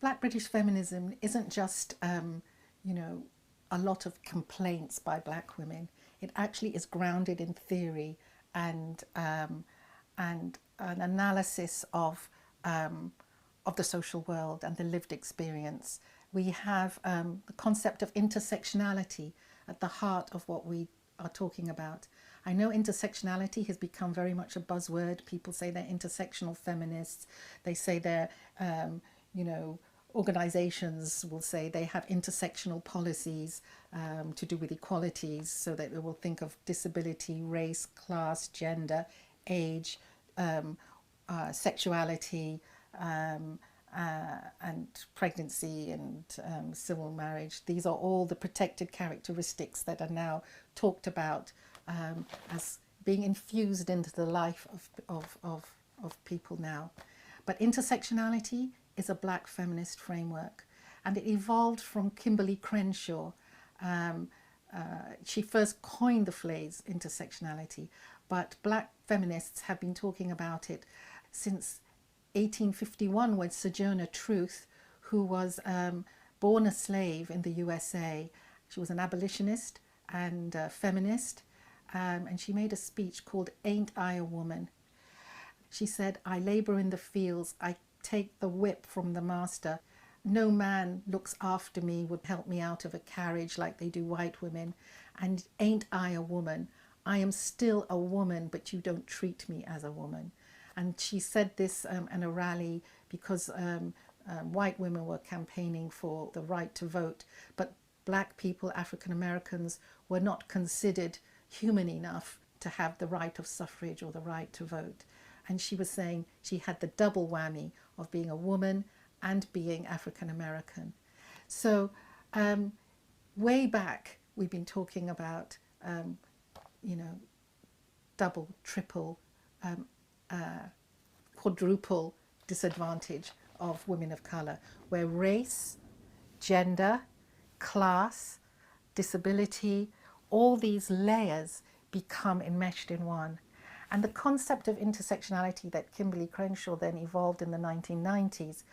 Black British feminism isn't just, a lot of complaints by black women. It actually is grounded in theory and and an analysis of the social world and the lived experience. We have the concept of intersectionality at the heart of what we are talking about. I know intersectionality has become very much a buzzword. People say they're intersectional feminists. They say they're, you know, organizations will say they have intersectional policies to do with equalities, so that they will think of disability, race, class, gender, age, sexuality, and pregnancy and civil marriage. These are all the protected characteristics that are now talked about as being infused into the life of people now. But intersectionality is a black feminist framework, and it evolved from Kimberlé Crenshaw. She first coined the phrase intersectionality, but black feminists have been talking about it since 1851, when Sojourner Truth, who was born a slave in the USA, she was an abolitionist and a feminist, and she made a speech called "Ain't I a Woman?" She said, "I labour in the fields, I take the whip from the master. No man looks after me, would help me out of a carriage like they do white women. And ain't I a woman? I am still a woman, but you don't treat me as a woman." And she said this in a rally because white women were campaigning for the right to vote, but black people, African Americans, were not considered human enough to have the right of suffrage or the right to vote. And she was saying she had the double whammy of being a woman and being African American. So way back, we've been talking about, double, triple, quadruple disadvantage of women of colour, where race, gender, class, disability, all these layers become enmeshed in one. And the concept of intersectionality that Kimberlé Crenshaw then evolved in the 1990s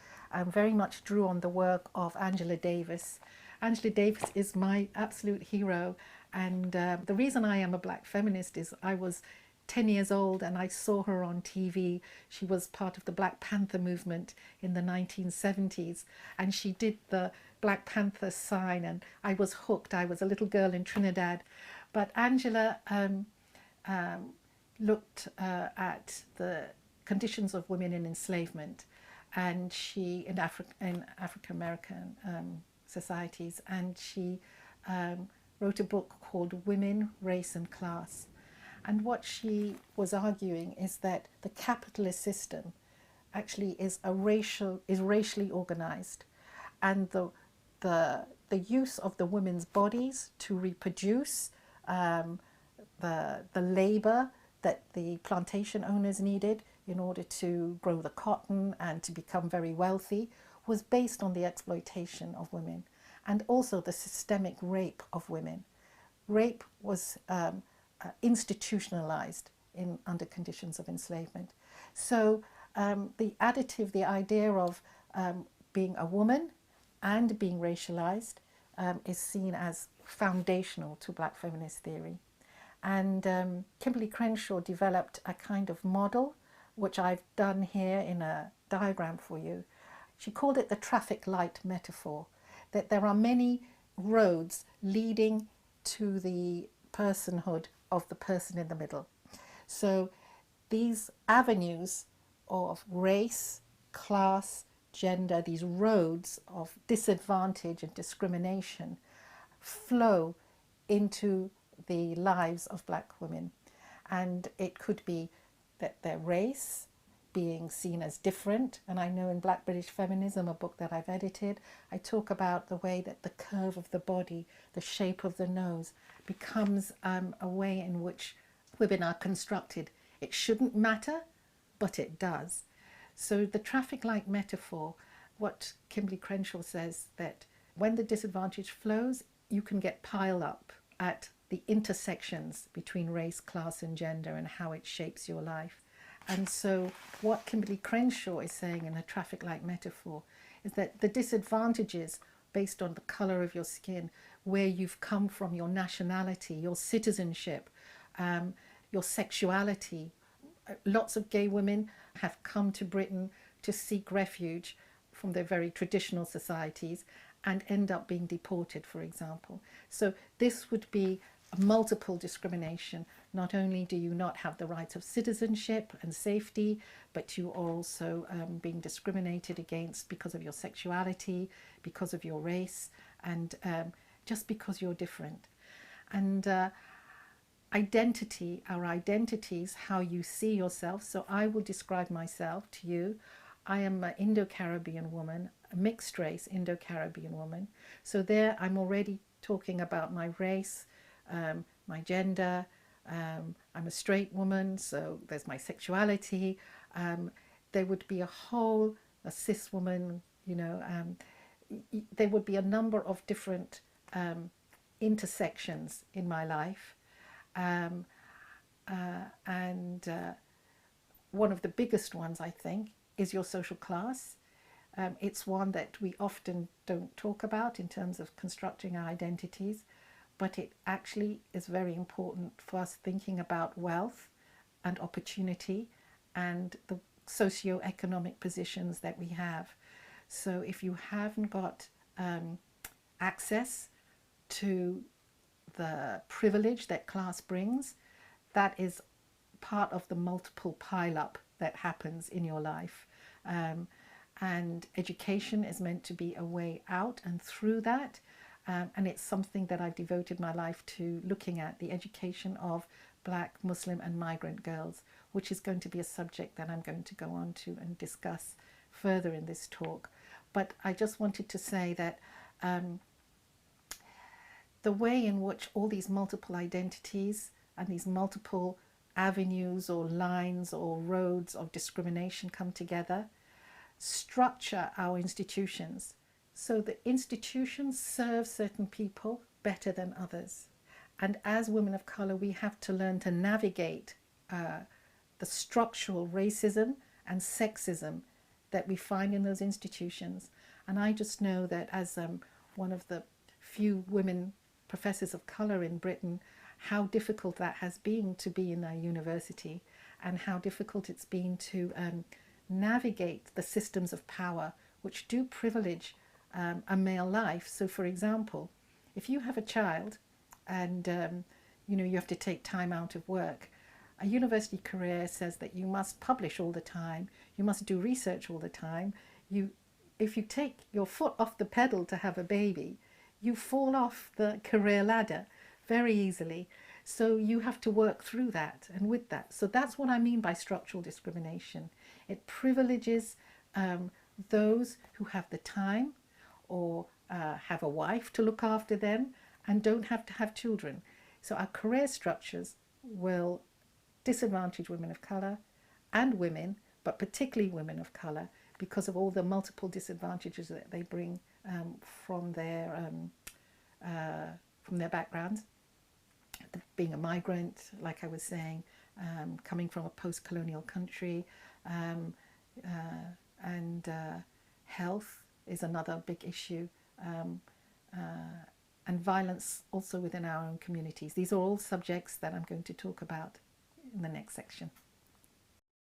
very much drew on the work of Angela Davis. Angela Davis is my absolute hero, and the reason I am a black feminist is I was 10 years old and I saw her on TV. She was part of the Black Panther movement in the 1970s, and she did the Black Panther sign, and I was hooked. I was a little girl in Trinidad. But Angela looked at the conditions of women in enslavement, and she in African American societies, and she wrote a book called Women, Race and Class. And what she was arguing is that the capitalist system actually is racially organized, and the use of the women's bodies to reproduce, the labor that the plantation owners needed in order to grow the cotton and to become very wealthy, was based on the exploitation of women, and also the systemic rape of women. Rape was institutionalized under conditions of enslavement. So the idea of being a woman and being racialized is seen as foundational to black feminist theory. And Kimberlé Crenshaw developed a kind of model, which I've done here in a diagram for you. She called it the traffic light metaphor, that there are many roads leading to the personhood of the person in the middle. So these avenues of race, class, gender, these roads of disadvantage and discrimination flow into the lives of black women. And it could be that their race being seen as different. And I know in Black British Feminism, a book that I've edited, I talk about the way that the curve of the body, the shape of the nose, becomes a way in which women are constructed. It shouldn't matter, but it does. So the traffic light metaphor, what Kimberlé Crenshaw says, that when the disadvantage flows, you can get piled up at the intersections between race, class and gender, and how it shapes your life. And so what Kimberlé Crenshaw is saying in her traffic light metaphor is that the disadvantages based on the colour of your skin, where you've come from, your nationality, your citizenship, your sexuality. Lots of gay women have come to Britain to seek refuge from their very traditional societies and end up being deported, for example. So this would be a multiple discrimination. Not only do you not have the rights of citizenship and safety, but you are also being discriminated against because of your sexuality, because of your race, and just because you're different. And identity, our identities, how you see yourself. So I will describe myself to you. I am an Indo-Caribbean woman, a mixed race Indo-Caribbean woman. So there I'm already talking about my race, my gender. I'm a straight woman, so there's my sexuality. There would be a cis woman, there would be a number of different intersections in my life. And one of the biggest ones, I think, is your social class. It's one that we often don't talk about in terms of constructing our identities, but it actually is very important for us thinking about wealth and opportunity and the socio-economic positions that we have. So if you haven't got access to the privilege that class brings, that is part of the multiple pile-up that happens in your life. And education is meant to be a way out and through that. And it's something that I've devoted my life to, looking at the education of Black, Muslim and migrant girls, which is going to be a subject that I'm going to go on to and discuss further in this talk. But I just wanted to say that the way in which all these multiple identities and these multiple avenues or lines or roads of discrimination come together structure our institutions. So the institutions serve certain people better than others. And as women of colour, we have to learn to navigate the structural racism and sexism that we find in those institutions. And I just know that as one of the few women professors of colour in Britain, how difficult that has been to be in our university, and how difficult it's been to navigate the systems of power which do privilege a male life. So for example, if you have a child and you have to take time out of work, a university career says that you must publish all the time, you must do research all the time. If you take your foot off the pedal to have a baby, you fall off the career ladder very easily. So you have to work through that and with that. So that's what I mean by structural discrimination. It privileges those who have the time or have a wife to look after them and don't have to have children. So our career structures will disadvantage women of colour and women, but particularly women of colour, because of all the multiple disadvantages that they bring from their backgrounds. Being a migrant, like I was saying, coming from a post-colonial country, and health is another big issue, and violence also within our own communities. These are all subjects that I'm going to talk about in the next section.